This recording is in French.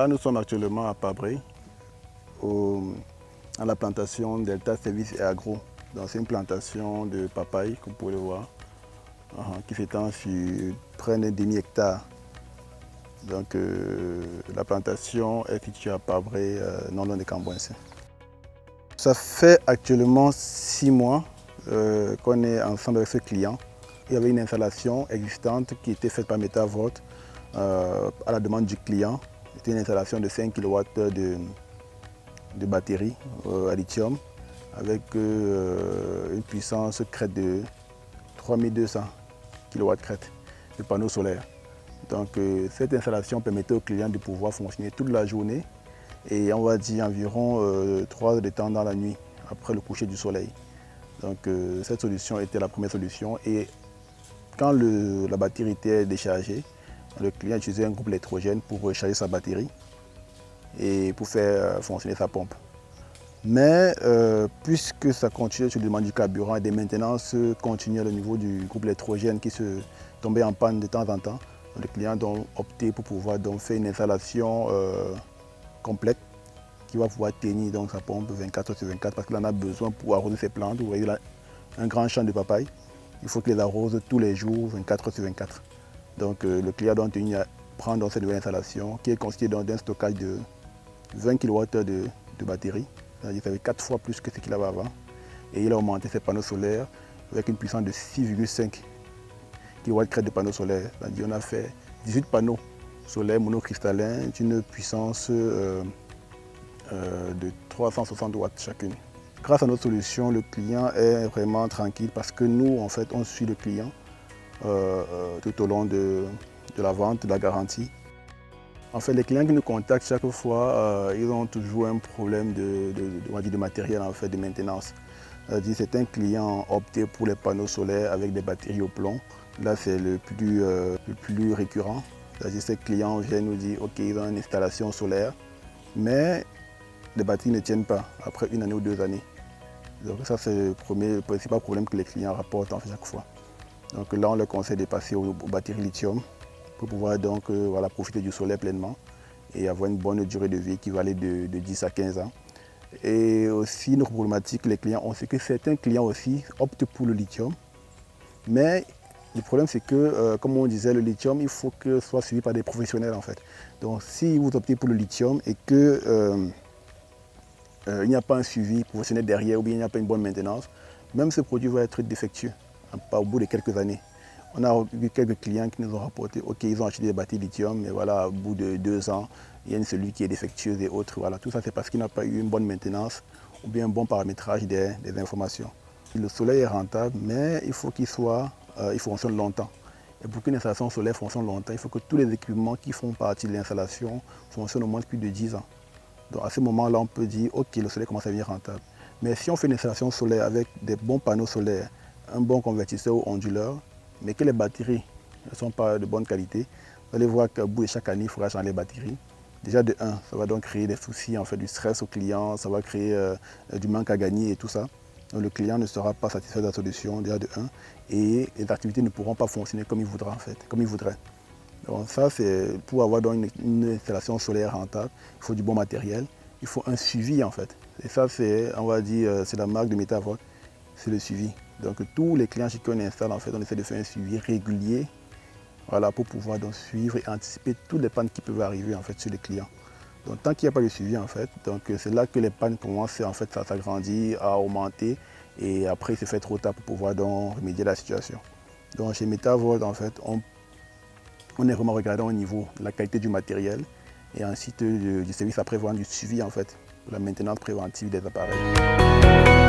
Là, nous sommes actuellement à Pabré, à la plantation Delta Service et Agro. C'est une plantation de papaye, comme vous pouvez le voir, qui s'étend sur près d'un demi-hectare. Donc, la plantation est située à Pabré, non loin de Cambouensin. Ça fait actuellement 6 mois qu'on est ensemble avec ce client. Il y avait une installation existante qui était faite par Metavolt à la demande du client. C'était une installation de 5 kW de batterie à lithium avec une puissance crête de 3200 kW crête de panneaux solaires. Donc cette installation permettait au client de pouvoir fonctionner toute la journée et on va dire environ 3 heures de temps dans la nuit après le coucher du soleil. Donc cette solution était la première solution et quand la batterie était déchargée, le client utilisait un groupe électrogène pour recharger sa batterie et pour faire fonctionner sa pompe. Mais puisque ça continuait sur le demande du carburant et des maintenances continuelles au niveau du groupe électrogène qui se tombait en panne de temps en temps, le client a opté pour pouvoir faire une installation complète qui va pouvoir tenir sa pompe 24 heures sur 24 parce qu'il en a besoin pour arroser ses plantes. Vous voyez là, un grand champ de papaye. Il faut qu'il les arrose tous les jours, 24 heures sur 24. Donc le client doit prendre cette nouvelle installation qui est constituée d'un stockage de 20 kWh de batterie. C'est-à-dire qu'il avait 4 fois plus que ce qu'il avait avant. Et il a augmenté ses panneaux solaires avec une puissance de 6,5 kW de panneaux solaires. C'est-à-dire qu'on a fait 18 panneaux solaires monocristallins d'une puissance de 360 watts chacune. Grâce à notre solution, le client est vraiment tranquille parce que nous, en fait, on suit le client tout au long de la vente, de la garantie. En fait, les clients qui nous contactent chaque fois, ils ont toujours un problème de matériel, en fait, de maintenance. Certains clients ont opté pour les panneaux solaires avec des batteries au plomb. Là, c'est le plus récurrent. Ces clients viennent nous dire ok, ils ont une installation solaire, mais les batteries ne tiennent pas après 1 année ou 2 années. Donc ça, c'est le principal problème que les clients rapportent en fait, chaque fois. Donc là, on leur conseille de passer aux batteries lithium pour pouvoir profiter du soleil pleinement et avoir une bonne durée de vie qui va aller de 10 à 15 ans. Et aussi, notre problématique, les clients ont, c'est que certains clients aussi optent pour le lithium. Mais le problème, c'est que, comme on disait, le lithium, il faut que ce soit suivi par des professionnels en fait. Donc si vous optez pour le lithium et que il n'y a pas un suivi professionnel derrière ou bien il n'y a pas une bonne maintenance, même ce produit va être défectueux au bout de quelques années. On a eu quelques clients qui nous ont rapporté, ok, ils ont acheté des batteries lithium, mais voilà, au bout de 2 ans, il y a une cellule qui est défectueuse et autres. Voilà. Tout ça, c'est parce qu'il n'a pas eu une bonne maintenance ou bien un bon paramétrage des informations. Le soleil est rentable, mais il faut qu'il fonctionne longtemps. Et pour qu'une installation solaire fonctionne longtemps, il faut que tous les équipements qui font partie de l'installation fonctionnent au moins plus de 10 ans. Donc à ce moment-là, on peut dire, ok, le soleil commence à devenir rentable. Mais si on fait une installation solaire avec des bons panneaux solaires, un bon convertisseur ou onduleur, mais que les batteries ne sont pas de bonne qualité, vous allez voir qu'au bout de chaque année, il faudra changer les batteries. Déjà de 1, ça va donc créer des soucis, en fait, du stress au client, ça va créer du manque à gagner et tout ça. Donc le client ne sera pas satisfait de la solution, déjà de 1, et les activités ne pourront pas fonctionner comme il voudra, en fait, comme il voudrait. Donc ça, c'est pour avoir donc une installation solaire rentable, il faut du bon matériel, il faut un suivi en fait. Et ça, c'est, on va dire, c'est la marque de Metavolt, c'est le suivi. Donc tous les clients chez qui on installe, en fait, on essaie de faire un suivi régulier, voilà, pour pouvoir donc suivre et anticiper toutes les pannes qui peuvent arriver en fait sur les clients. Donc tant qu'il n'y a pas de suivi en fait, donc c'est là que les pannes commencent en fait à s'agrandir, à augmenter, et après il se fait trop tard pour pouvoir donc remédier à la situation. Donc chez Metavolt, en fait, on est vraiment regardant au niveau de la qualité du matériel et ensuite du service après-vente, du suivi en fait, de la maintenance préventive des appareils.